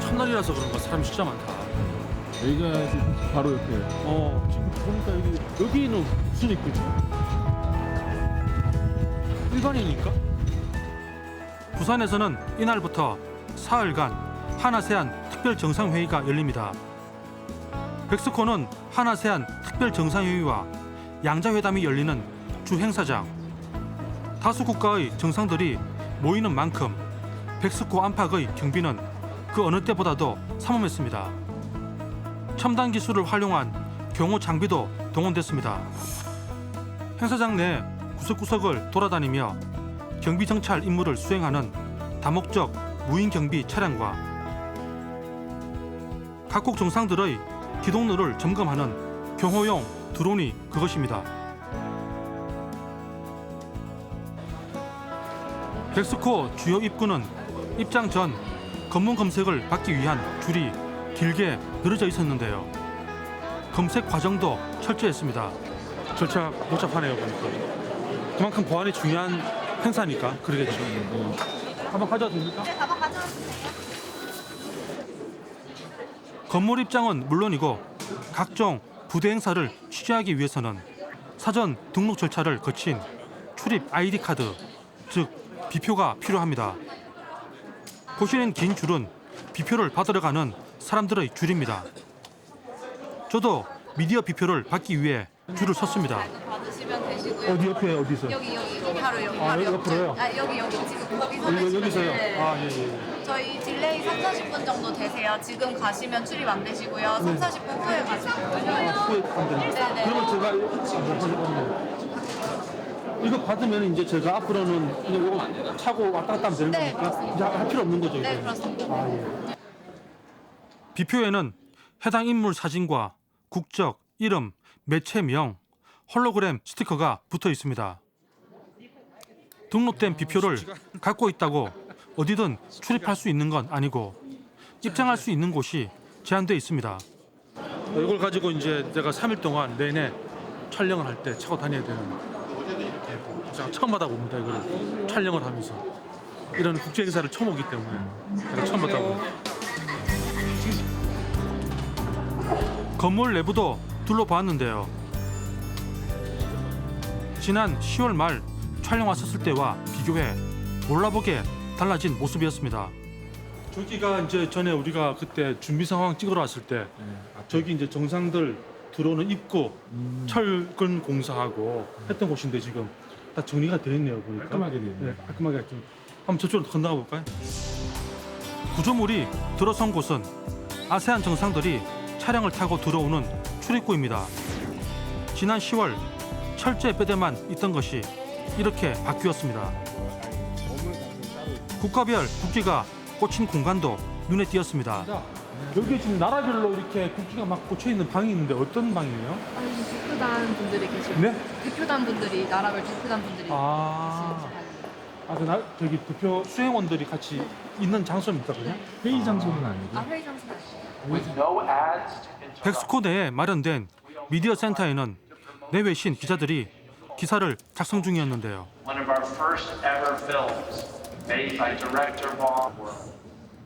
첫날이라서 그런가 사람이 진짜 많다. 여기가 지금 바로 옆에. 지금 보니까 여기는 무슨 입구지? 일반이니까? 부산에서는 이날부터 사흘간 한아세안 특별정상회의가 열립니다. 백스코는 한아세안 특별정상회의와 양자회담이 열리는 주 행사장. 다수 국가의 정상들이 모이는 만큼 백스코 안팎의 경비는 그 어느 때보다도 삼엄했습니다. 첨단 기술을 활용한 경호 장비도 동원됐습니다. 행사장 내 구석구석을 돌아다니며 경비 정찰 임무를 수행하는 다목적 무인 경비 차량과 각국 정상들의 기동로를 점검하는 경호용 드론이 그것입니다. 백스코 주요 입구는 입장 전 검문 검색을 받기 위한 줄이 길게 늘어져 있었는데요. 검색 과정도 철저했습니다. 절차 복잡하네요 보니까. 그만큼 보안이 중요한 행사니까 그러겠죠. 한번 가져와도 됩니까? 네, 가방 가져와주세요. 건물 입장은 물론이고 각종 부대 행사를 취재하기 위해서는 사전 등록 절차를 거친 출입 아이디 카드, 즉 비표가 필요합니다. 보시는 긴 줄은 비표를 받으러 가는 사람들의 줄입니다. 저도 미디어 비표를 받기 위해 줄을 섰습니다. 받으시면 되시고요. 어디 옆에 어디서? 여기 바로 여기 아, 바로 여기 옆으로요? 여기 지금 거기서 여기서요? 네. 아, 예. 저희 딜레이 3-40분 정도 되세요. 지금 가시면 출입 안 되시고요. 3-40분 후에 가시면 네네. 그러면 제가 이거 받으면 이제 제가 앞으로는 그냥 이거 차고 왔다 갔다 하면 되는 네, 겁니까? 그렇습니다. 이제 할 필요 없는 거죠? 네, 이거? 그렇습니다. 비표에는 해당 인물 사진과 국적, 이름, 매체명, 홀로그램 스티커가 붙어 있습니다. 등록된 비표를 갖고 있다고 어디든 출입할 수 있는 건 아니고 입장할 수 있는 곳이 제한돼 있습니다. 이걸 가지고 이제 내가 3일 동안 내내 촬영을 할 때 차고 다녀야 되는 제가 처음 받아봅니다. 이걸 촬영을 하면서 이런 국제 행사를 처음 오기 때문에 제가 처음 받아보고 건물 내부도 둘러봤는데요. 지난 10월 말 촬영 왔었을 때와 비교해 몰라보게 달라진 모습이었습니다. 저기가 이제 전에 우리가 그때 준비 상황 찍으러 왔을 때 저기 이제 정상들 들어오는 입구 철근 공사하고 했던 곳인데 지금 다 정리가 되어 있네요 보니까. 깔끔하게 되어 있네요. 네, 깔끔하게 좀 한번 저쪽으로 건너가 볼까요? 구조물이 들어선 곳은 아세안 정상들이 차량을 타고 들어오는 출입구입니다. 지난 10월 철제 뼈대만 있던 것이 이렇게 바뀌었습니다. 국가별 국기가 꽂힌 공간도 눈에 띄었습니다. 여기 지금 나라별로 이렇게 국기가 막 꽂혀 있는 방이 있는데 어떤 방이에요? 아니, 대표단 분들이 계시고 네? 대표단 분들이 나라별 대표단 분들이 저기 대표 수행원들이 같이 있는 장소입니까 그냥? 회의 장소는 아니고. 회의 장소가 백스코 내에 마련된 미디어 센터에는 내외신 기자들이 기사를 작성 중이었는데요. One of our first ever films made by director Bong.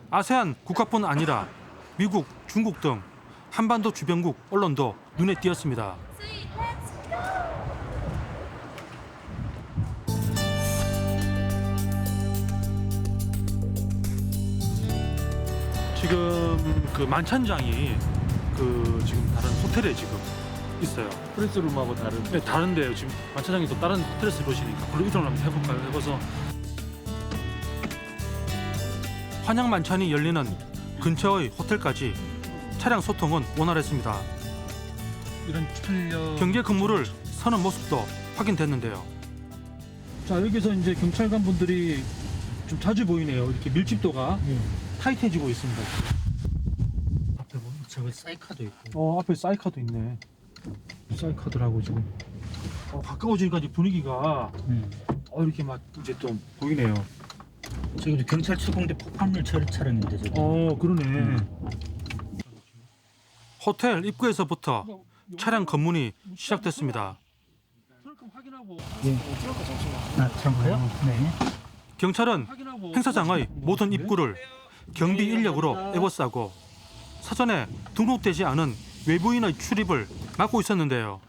아세안 국가뿐 아니라 미국, 중국 등 한반도 주변국 언론도 눈에 띄었습니다. 지금 그 만찬장이 그 지금 다른 호텔에 지금 있어요. 프레스룸하고 다른. 네, 다른데요. 지금 만찬장이 또 다른 호텔에서 이루어지니까 그걸로 이동을 한번 해볼까요? 해봐서 환영 만찬이 열리는 근처의 호텔까지 차량 소통은 원활했습니다. 이런 촬영. 경계 근무를 서는 모습도 확인됐는데요. 자, 여기서 이제 경찰관 분들이 좀 자주 보이네요. 이렇게 밀집도가 타이트해지고 있습니다. 앞에 보면 저기 사이카도 있고. 앞에 사이카도 있네. 사이카들하고 지금 가까워지니까 이제 분위기가 이렇게 막 이제 좀 보이네요. 저기 경찰 출공대 폭발물 처리 차량인데 저기. 그러네. 호텔 입구에서부터 차량 검문이 시작됐습니다. 아, 트렁크요? 네. 경찰은 행사장의 모든 입구를 경비 인력으로 에워싸고 사전에 등록되지 않은 외부인의 출입을 막고 있었는데요.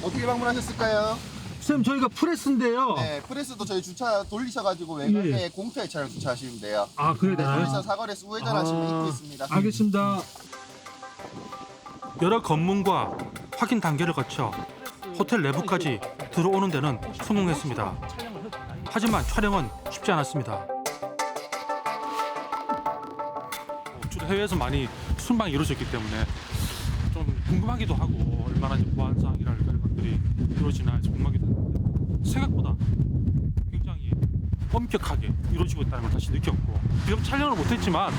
어떻게 방문하셨을까요? 쌤, 저희가 프레스인데요. 네, 프레스도 저희 주차 돌리셔가지고 외곽에 공터에 차량 주차하시면 돼요. 아, 그래요? 돌리셔 사거리에서 우회전하시면 입구 있습니다. 알겠습니다. 여러 검문과 확인 단계를 거쳐 호텔 내부까지 들어오는 데는 성공했습니다. 하지만 촬영은 쉽지 않았습니다. 주로 해외에서 많이 순방이 이루어졌기 때문에 좀 궁금하기도 하고 얼마나 보안 사항이랄까 이런 것들이 이루어지나 궁금하기도 했는데 생각보다 굉장히 엄격하게 이루어지고 있다는 걸 다시 느꼈고 비록 촬영을 못했지만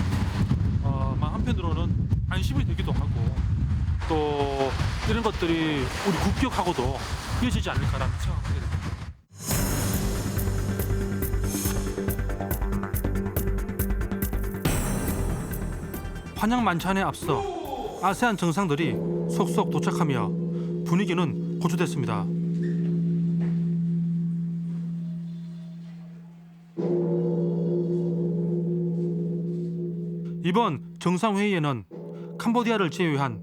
한편으로는 안심이 되기도 하고 또 이런 것들이 우리 국격하고도 이어지지 않을까라는 생각을 하게 됩니다. 환영 만찬에 앞서 아세안 정상들이 속속 도착하며 분위기는 고조됐습니다. 이번 정상회의에는 캄보디아를 제외한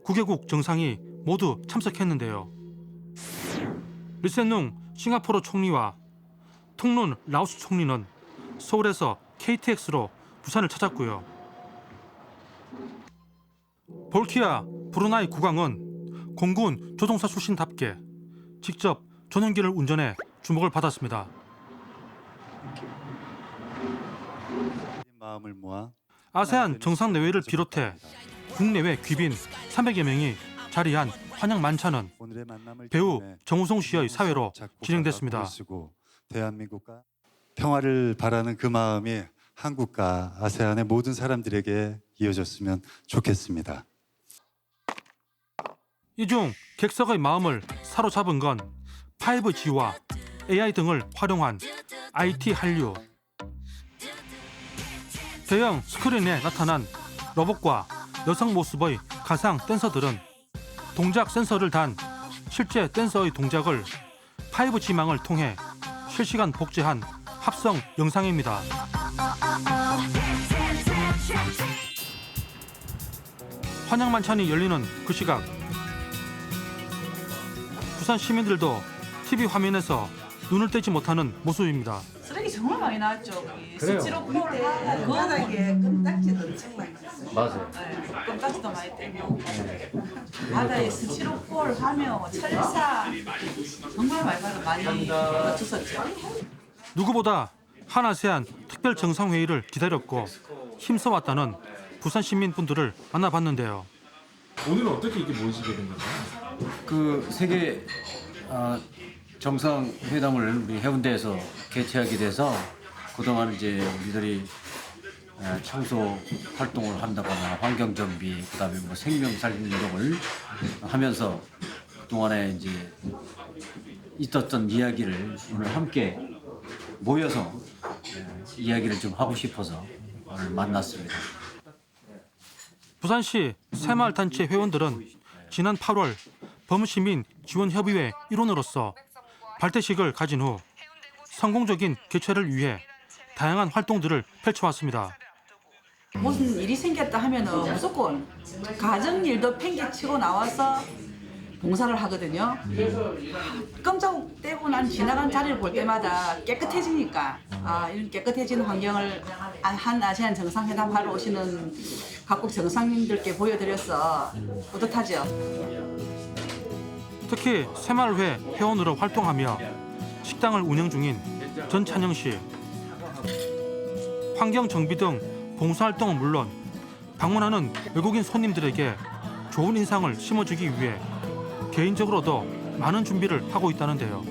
9개국 정상이 모두 참석했는데요. 리센룽 싱가포르 총리와 통룬 라오스 총리는 서울에서 KTX로 부산을 찾았고요. 볼키아 브루나이 국왕은 공군 조종사 출신답게 직접 전용기를 운전해 주목을 받았습니다. 마음을 모아 아세안 정상내외를 비롯해 국내외 귀빈 300여 명이 자리한 환영 만찬은 오늘의 만남을 배우 통해 정우성 씨의 사회로 작곡가가 진행됐습니다. 부르시고 대한민국과 평화를 바라는 그 마음이 한국과 아세안의 모든 사람들에게 이어졌으면 좋겠습니다. 이 중 객석의 마음을 사로잡은 건 5G와 AI 등을 활용한 IT 한류. 대형 스크린에 나타난 로봇과 여성 모습의 가상 댄서들은 동작 센서를 단 실제 댄서의 동작을 5G망을 통해 실시간 복제한 합성 영상입니다. 환영 만찬이 열리는 그 시각 부산 시민들도 TV 화면에서 눈을 떼지 못하는 모습입니다. 쓰레기 정말 많이 나왔죠. 그래요? 스티로폼을 하고 바닥에 껌딱지도 엄청 많이 있어요. 맞아요. 껌딱지도 많이 떼고 바다에 스티로폼 하며 철사 정말 많이 맞췄었죠. 누구보다 한아세안 특별 정상회의를 기다렸고 힘써왔다는 부산 시민분들을 만나봤는데요. 오늘은 어떻게 이게 모이시게 된 건가요? 그 세계 정상회담을 우리 해운대에서 개최하게 돼서 그동안 이제 우리들이 청소 활동을 한다거나 환경 정비, 그다음에 뭐 생명 살린 운동을 하면서 그동안에 이제 있었던 이야기를 오늘 함께 모여서 이야기를 좀 하고 싶어서 오늘 만났습니다. 부산시 새마을단체 회원들은 지난 8월 범시민 지원협의회 일원으로서 발대식을 가진 후 성공적인 개최를 위해 다양한 활동들을 펼쳐왔습니다. 무슨 일이 생겼다 하면은 무조건 가정 일도 팽개치고 나와서 봉사를 하거든요. 깜짝 떼고 난 지나간 자리를 볼 때마다 깨끗해지니까 이런 깨끗해진 환경을 한 아세안 정상회담 하러 오시는 각국 정상님들께 보여드려서 뿌듯하죠. 특히 새마을회 회원으로 활동하며 식당을 운영 중인 전찬영 씨. 환경 정비 등 봉사활동은 물론 방문하는 외국인 손님들에게 좋은 인상을 심어주기 위해 개인적으로도 많은 준비를 하고 있다는데요.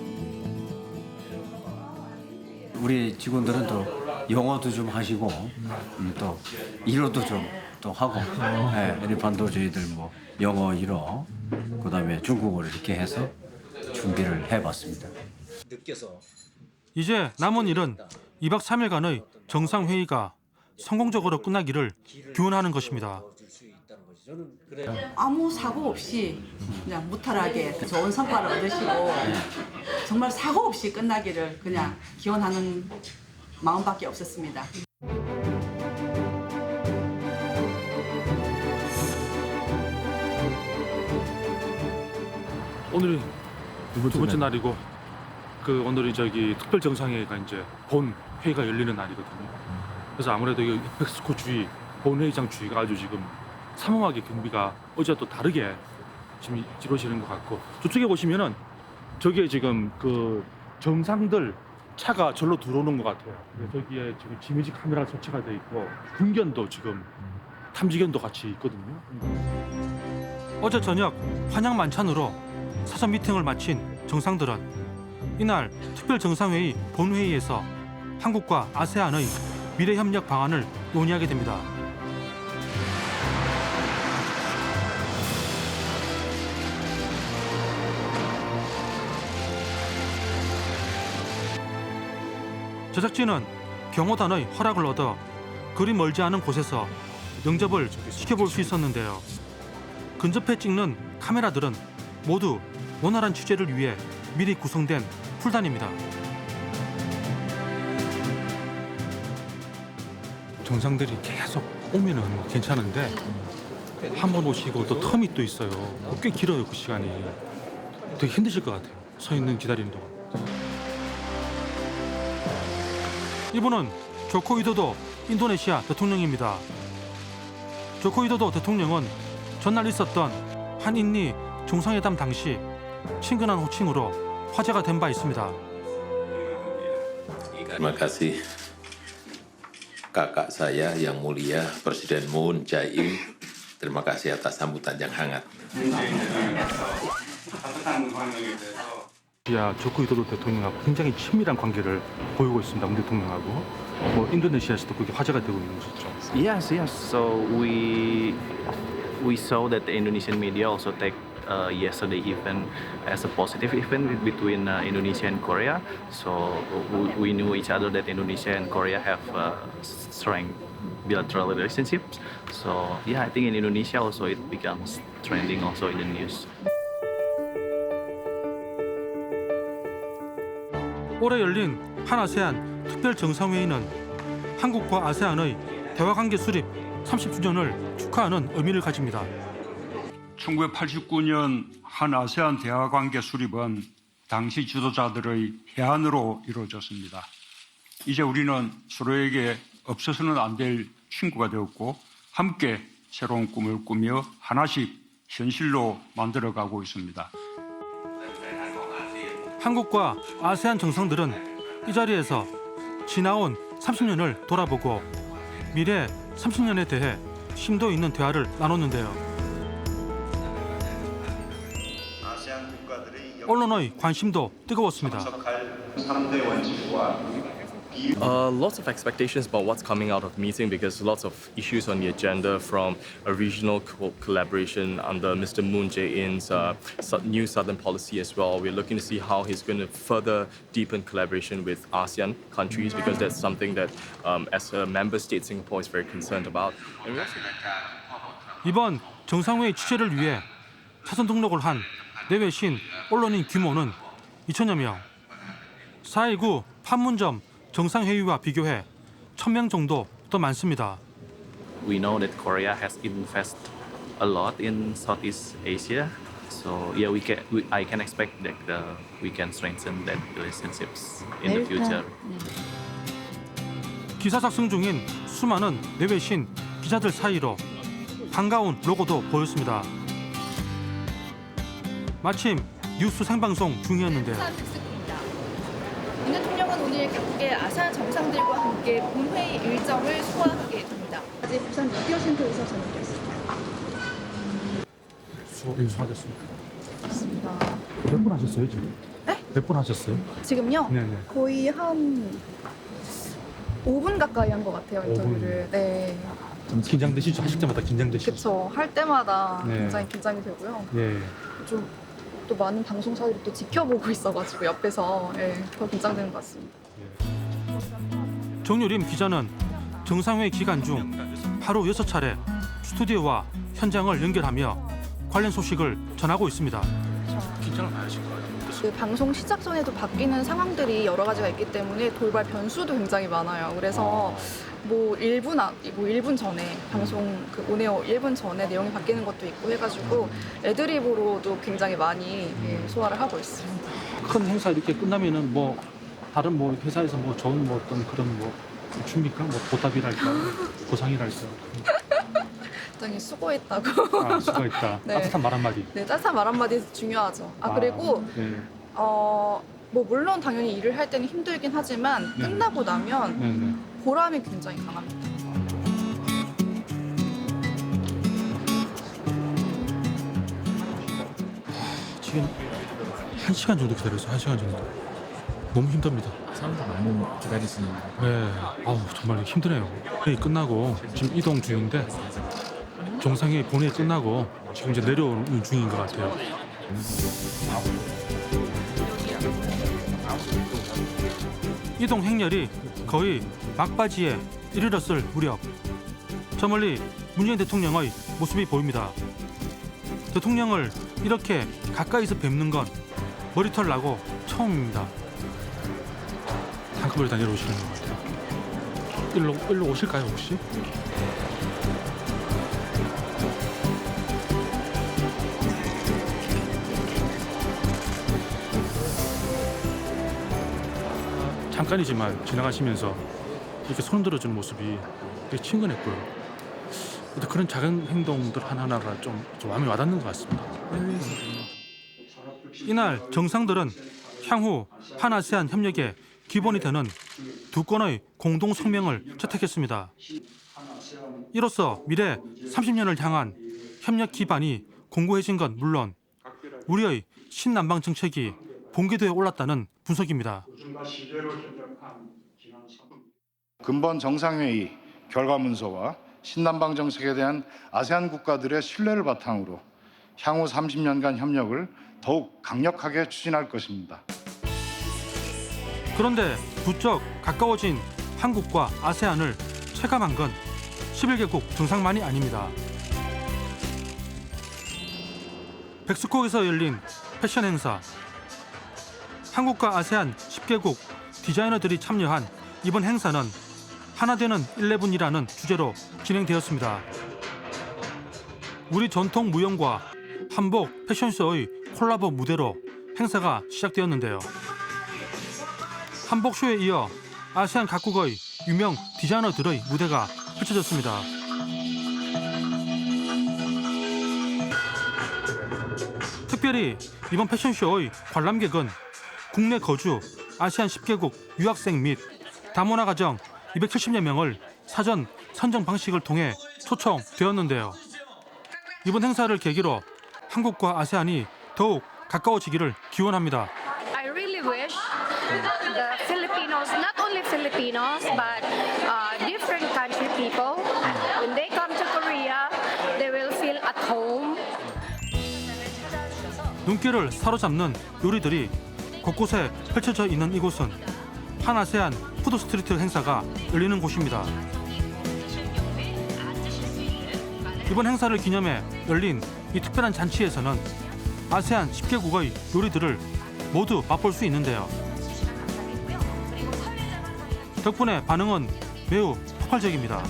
우리 직원들은 또 영어도 좀 하시고 또 일어도 좀 또 하고 일반도 저희들 뭐 영어, 일어, 그다음에 중국어를 이렇게 해서 준비를 해봤습니다. 이제 남은 일은 2박 3일간의 정상회의가 성공적으로 끝나기를 기원하는 것입니다. 아무 사고 없이 그냥 무탈하게 좋은 성과를 얻으시고 정말 사고 없이 끝나기를 그냥 기원하는 마음밖에 없었습니다. 오늘이 두 번째 날이고 오늘이 특별 정상회의가 이제 본 회의가 열리는 날이거든요. 그래서 아무래도 이 멕시코 주의 본회의장 주의가 아주 지금 삼엄하게 경비가 어제와 또 다르게 지금 이루어지는 것 같고, 저쪽에 보시면은 저기에 지금 정상들 차가 절로 들어오는 것 같아요. 저기에 지금 지미지 카메라 설치가 돼 있고 군견도 지금 탐지견도 같이 있거든요. 어제 저녁 환영 만찬으로 사전 미팅을 마친 정상들은 이날 특별 정상회의 본회의에서 한국과 아세안의 미래 협력 방안을 논의하게 됩니다. 제작진은 경호단의 허락을 얻어 그리 멀지 않은 곳에서 영접을 지켜볼 수 있었는데요. 근접해 찍는 카메라들은 모두 원활한 취재를 위해 미리 구성된 풀단입니다. 정상들이 계속 오면은 괜찮은데 한 번 오시고 또 텀이 또 있어요. 꽤 길어요, 그 시간이. 되게 힘드실 것 같아요. 서 있는 기다리는 동안. 이분은 조코 위도도 인도네시아 대통령입니다. 조코 위도도 대통령은 전날 있었던 한인리 정상회담 당시 친근한 호칭으로 화제가 된 바 있습니다. Terima kasih kakak saya yang mulia Presiden Moon Jae-in. Terima kasih atas sambutan yang hangat. 조코 위도도 대통령하고 굉장히 친밀한 관계를 보이고 있습니다. 문 대통령하고. 인도네시아에서도 그게 화제가 되고 있는 것이죠. Yes. So we saw that the Indonesian media also take yesterday event as a positive event between Indonesia and Korea. So we knew each other that Indonesia and Korea have strong bilateral relationships. So yeah, I think in Indonesia also it becomes trending also in the news. 올해 열린 한아세안 특별 정상회의는 한국과 아세안의 대화관계 수립 30주년을 축하하는 의미를 가집니다. 1989년 한아세안 대화관계 수립은 당시 지도자들의 해안으로 이루어졌습니다. 이제 우리는 서로에게 없어서는 안 될 친구가 되었고 함께 새로운 꿈을 꾸며 하나씩 현실로 만들어가고 있습니다. 한국과 아세안 정상들은 이 자리에서 지나온 30년을 돌아보고 미래 30년에 대해 심도 있는 대화를 나눴는데요. 언론의 관심도 뜨거웠습니다. Lots of expectations about what's coming out of the meeting because lots of issues on the agenda from a regional collaboration under Mr. Moon Jae-in's new southern policy as well. We're looking to see how he's going to further deepen collaboration with ASEAN countries because that's something that as a member state Singapore is very concerned about. 이번 정상회의 취재를 위해 사전 등록을 한 내외신 언론인 규모는 2천여 명. 4.19 판문점 정상회의와 비교해 1,000명 정도 더 많습니다. We know that Korea has invested a lot in Southeast Asia, so yeah, I can expect that we can strengthen that relationships in the future. 기사 작성 중인 수많은 내외신 기자들 사이로 반가운 로고도 보였습니다. 마침 뉴스 생방송 중이었는데요. 문 대통령은 오늘 각계 아세안 정상들과 함께 본회의 일정을 소화하게 됩니다. 어제 부산 미디어 센터에서 전해드렸습니다. 수고하셨습니다. 맞습니다. 몇 분 하셨어요 지금? 네? 몇 분 하셨어요? 지금요? 네네. 거의 한 5분 가까이 한 것 같아요, 인터뷰를. 네. 좀 긴장되시죠? 하실 때마다 긴장되시죠? 그렇죠. 할 때마다 네. 굉장히 긴장이 되고요. 네. 좀 또 많은 방송사들이 또 지켜보고 있어가지고 옆에서 더 긴장되는 것 같습니다. 정유림 기자는 정상회의 기간 중 하루 6차례 스튜디오와 현장을 연결하며 관련 소식을 전하고 있습니다. 긴장을 많이 하실 거예요. 그 방송 시작 전에도 바뀌는 상황들이 여러 가지가 있기 때문에 돌발 변수도 굉장히 많아요. 그래서 뭐 1분 전에 방송 그 온에어 1분 전에 내용이 바뀌는 것도 있고 해가지고 애드립으로도 굉장히 많이 소화를 하고 있습니다. 큰 행사 이렇게 끝나면은 뭐 다른 뭐 회사에서 뭐 좋은 뭐 어떤 그런 뭐 줍니까? 뭐 보답이랄까, 보상이랄까. 굉장히 수고했다고. 아, 수고했다. 네. 따뜻한 말 한마디. 네, 따뜻한 말 한마디 중요하죠. 그리고 네. 뭐 물론 당연히 일을 할 때는 힘들긴 하지만 네. 끝나고 나면 네. 보람이 굉장히 강합니다. 지금 1시간 정도 기다렸어요. 1시간 정도. 너무 힘듭니다. 사람들 많이 기다리시는데. 네. 아우, 정말 힘드네요. 회의 끝나고 지금 이동 중인데 정상회의 본회의 끝나고 지금 이제 내려오는 중인 것 같아요. 이동 행렬이 거의 막바지에 이르렀을 무렵 저 멀리 문재인 대통령의 모습이 보입니다. 대통령을 이렇게 가까이서 뵙는 건 머리털 나고 처음입니다. 한꺼번에 다 내려오시는 것 같아요. 일로 오실까요 혹시? 잠깐이지만 지나가시면서 이렇게 손 들어주는 모습이 되게 친근했고요. 근데 그런 작은 행동들 하나하나가 좀 마음에 와닿는 것 같습니다. 이날 정상들은 향후 한아세안 협력의 기본이 되는 두 건의 공동 성명을 채택했습니다. 이로써 미래 30년을 향한 협력 기반이 공고해진 건 물론 우리의 신남방 정책이 본궤도에 올랐다는 분석입니다. 근본 정상회의 결과문서와 신남방 정책에 대한 아세안 국가들의 신뢰를 바탕으로 향후 30년간 협력을 더욱 강력하게 추진할 것입니다. 그런데 부쩍 가까워진 한국과 아세안을 체감한 건 11개국 정상만이 아닙니다. 백스코에서 열린 패션 행사. 한국과 아세안 10개국 디자이너들이 참여한 이번 행사는 하나 되는 11이라는 주제로 진행되었습니다. 우리 전통 무용과 한복 패션쇼의 콜라보 무대로 행사가 시작되었는데요. 한복쇼에 이어 아세안 각국의 유명 디자이너들의 무대가 펼쳐졌습니다. 특별히 이번 패션쇼의 관람객은 국내 거주 아세안 10개국 유학생 및 다문화 가정 270여 명을 사전 선정 방식을 통해 초청되었는데요. 이번 행사를 계기로 한국과 아세안이 더욱 가까워지기를 기원합니다. I really wish the Filipinos, not only Filipinos, but different country people, when they come to Korea, they will feel at home. 눈길을 사로잡는 요리들이 곳곳에 펼쳐져 있는 이곳은 한아세안 푸드스트리트 행사가 열리는 곳입니다. 이번 행사를 기념해 열린 이 특별한 잔치에서는 아세안 10개국의 요리들을 모두 맛볼 수 있는데요. 덕분에 반응은 매우 폭발적입니다.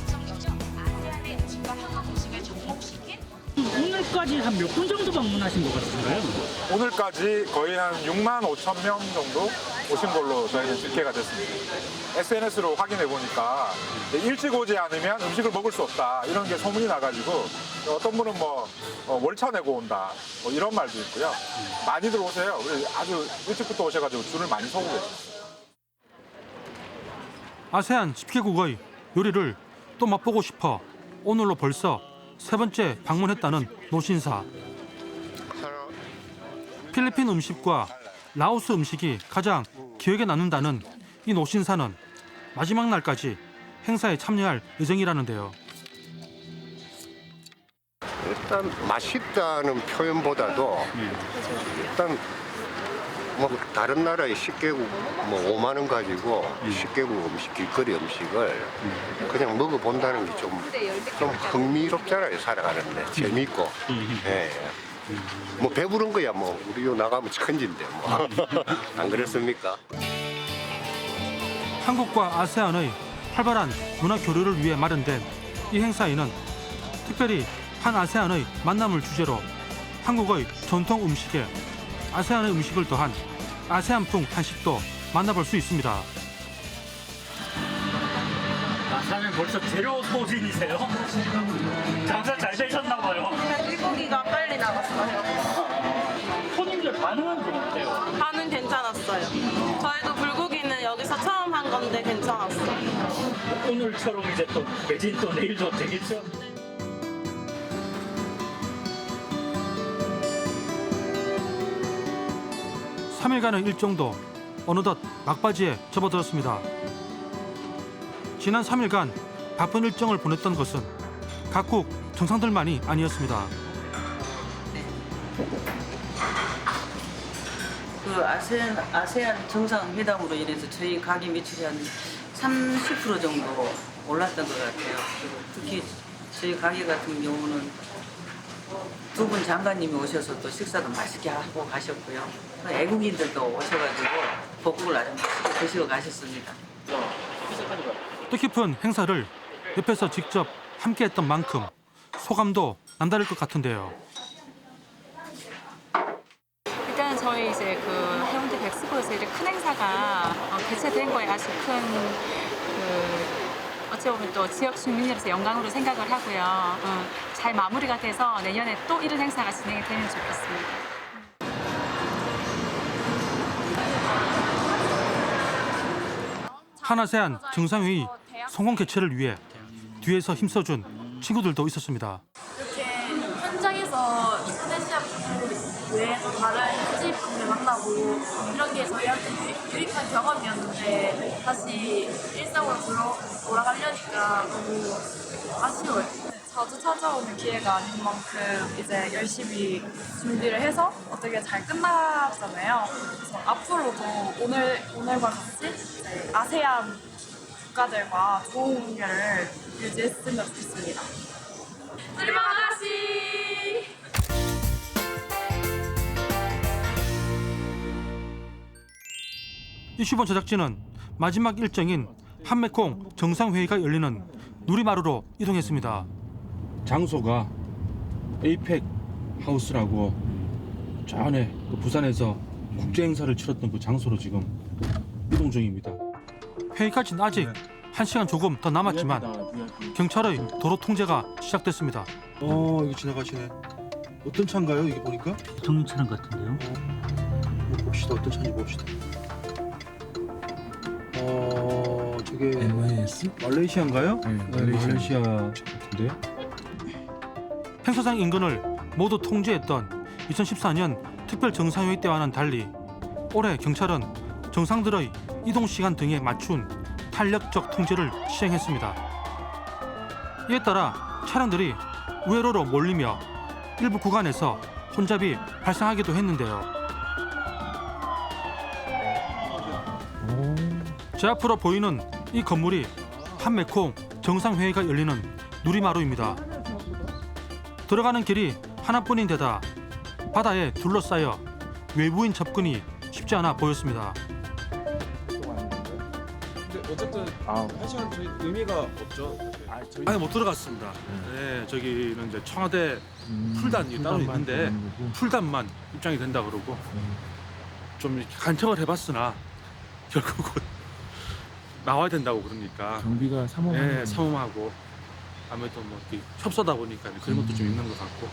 오늘까지 한 몇 분 정도 방문하신 것 같은가요? 오늘까지 거의 한 6만 5천 명 정도 오신 걸로 저희는 집계가 됐습니다. SNS로 확인해 보니까 일찍 오지 않으면 음식을 먹을 수 없다 이런 게 소문이 나가지고 어떤 분은 뭐 월차 내고 온다 뭐 이런 말도 있고요. 많이들 오세요. 우리 아주 일찍부터 오셔가지고 줄을 많이 서고 계세요. 아세안 10개국의 요리를 또 맛보고 싶어 오늘로 벌써 3번째 방문했다는 노신사. 필리핀 음식과 라오스 음식이 가장 기억에 남는다는 이 노신사는 마지막 날까지 행사에 참여할 예정이라는데요. 일단 맛있다는 표현보다도 일단 뭐 다른 나라의 10개국 뭐 5만 원 가지고 10개국 음식, 길거리 음식을 그냥 먹어본다는 게 좀 흥미롭잖아요. 살아가는데 재밌고. 예. 뭐 배부른 거야 뭐 우리 나가면 천진데 뭐 안 그렇습니까? 한국과 아세안의 활발한 문화 교류를 위해 마련된 이 행사에는 특별히 한아세안의 만남을 주제로 한국의 전통 음식에 아세안의 음식을 더한 아세안풍 한식도 만나볼 수 있습니다. 아세안은 벌써 재료 소진이세요? 장사 잘 되셨나 봐요. 불고기가 빨리 나갔어요. 손님들 반응은 좀 어때요? 반응 괜찮았어요. 저희도 불고기는 여기서 처음 한 건데 괜찮았어요. 오늘처럼 이제 또 매진 또 내일도 되겠죠? 3일간의 일정도 어느덧 막바지에 접어들었습니다. 지난 3일간 바쁜 일정을 보냈던 것은 각국 정상들만이 아니었습니다. 그 아세안 정상회담으로 인해서 저희 가게 매출이 한 30% 정도 올랐던 것 같아요. 그리고 특히 저희 가게 같은 경우는 두 분 장관님이 오셔서 또 식사도 맛있게 하고 가셨고요. 또 애국인들도 오셔가지고 볶음을 아주 맛있게 드시고 가셨습니다. 뜻깊은 행사를 옆에서 직접 함께했던 만큼 소감도 남다를 것 같은데요. 일단 저희 이제 그 해운대 백스코에서 이제 큰 행사가 개최된 거에 아주 큰 어찌 보면 또 지역 주민으로서 영광으로 생각을 하고요. 잘 마무리가 돼서 내년에 또 이런 행사가 진행이 되면 좋겠습니다. 한아세안 정상회의 성공 개최를 위해 뒤에서 힘써준 친구들도 있었습니다. 이렇게 현장에서 인도네시아 분들 외에도 다른 현지 분들 만나고 이런 게 저희한테 유익한 경험이었는데 다시 일상으로 돌아가려니까 너무 아쉬워요. 자주 찾아오는 기회가 아닌 만큼 이제 열심히 준비를 해서 어떻게 잘 끝났잖아요. 그래서 앞으로도 오늘과 같이 이제 아세안 국가들과 좋은 관계를 유지했으면 좋겠습니다. 들마 아가씨! 이슈본 제작진은 마지막 일정인 한메콩 정상회의가 열리는 누리마루로 이동했습니다. 장소가 에이펙 하우스라고 전에 그 부산에서 국제 행사를 치렀던 그 장소로 지금 이동 중입니다. 회의까지는 아직 1시간 조금 더 남았지만 경찰의 도로 통제가 시작됐습니다. 이거 지나가시네. 어떤 차인가요? 이게 보니까? 대통령 차량 같은데요? 봅시다. 어떤 차인지 봅시다. 저게 MIS? 말레이시아인가요? 네, 말레이시아 같은데. 행사장 인근을 모두 통제했던 2014년 특별 정상회의 때와는 달리 올해 경찰은 정상들의 이동 시간 등에 맞춘 탄력적 통제를 시행했습니다. 이에 따라 차량들이 우회로로 몰리며 일부 구간에서 혼잡이 발생하기도 했는데요. 제 앞으로 보이는 이 건물이 한메콩 정상회의가 열리는 누리마루입니다. 들어가는 길이 하나뿐인데다 바다에 둘러싸여 외부인 접근이 쉽지 않아 보였습니다. 근데 어쨌든 1시간 저희 의미가 없죠. 아니 못 들어갔습니다. 네, 저기는 이제 청와대 풀단이 따로 있는데 풀단만 입장이 된다 그러고 좀 이렇게 간청을 해봤으나 결국은 나와야 된다고 그러니까 경비가 삼엄하고. 네, 삼엄하고 아무래도 뭐 이렇게 협소다 보니까 그런 것도 좀 있는 것 같고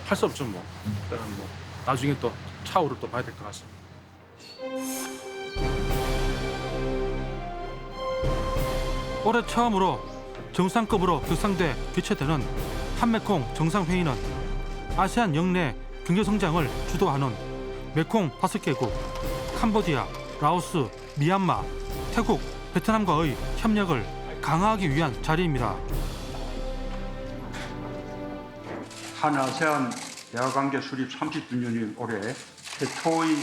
할 수 없죠 뭐. 일단은 뭐 나중에 또 차후를 또 봐야 될 것 같습니다. 올해 처음으로 정상급으로 격상돼 개최되는 한메콩 정상회의는 아세안 영내 경제성장을 주도하는 메콩 5개국, 캄보디아, 라오스, 미얀마, 태국, 베트남과의 협력을 강화하기 위한 자리입니다. 한아세안 대화관계 수립 30주년인 올해 최초의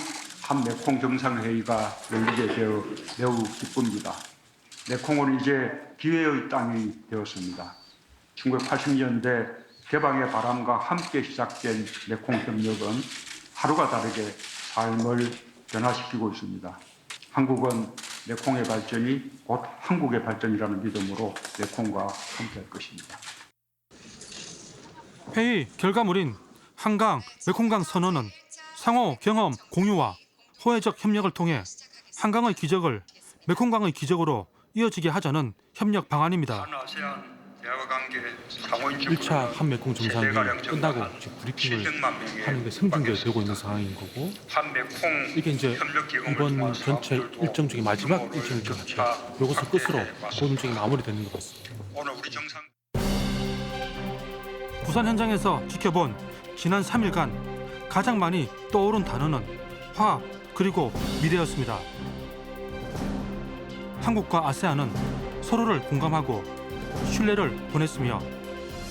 한메콩 정상회의가 열리게 되어 매우 기쁩니다. 메콩은 이제 기회의 땅이 되었습니다. 1980년대 개방의 바람과 함께 시작된 메콩 협력은 하루가 다르게 삶을 변화시키고 있습니다. 한국은 메콩의 발전이 곧 한국의 발전이라는 믿음으로 메콩과 함께할 것입니다. 회의 결과물인 한강, 메콩강 선언은 상호 경험 공유와 호혜적 협력을 통해 한강의 기적을 메콩강의 기적으로 이어지게 하자는 협력 방안입니다. 1차 한메콩 정상회의 끝나고 지금 브리핑을 하는데 생중계되고 있는 상황인 거고, 이게 이제 이번 전체 일정 중에 마지막 일정일 것 같아요. 이것을 끝으로 오늘 중에 마무리되는 것 같습니다. 부산 현장에서 지켜본 지난 3일간 가장 많이 떠오른 단어는 화합 그리고 미래였습니다. 한국과 아세안은 서로를 공감하고 신뢰를 보냈으며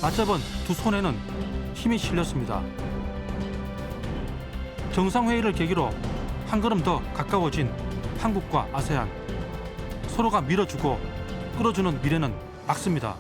맞잡은 두 손에는 힘이 실렸습니다. 정상회의를 계기로 한 걸음 더 가까워진 한국과 아세안. 서로가 밀어주고 끌어주는 미래는 막습니다.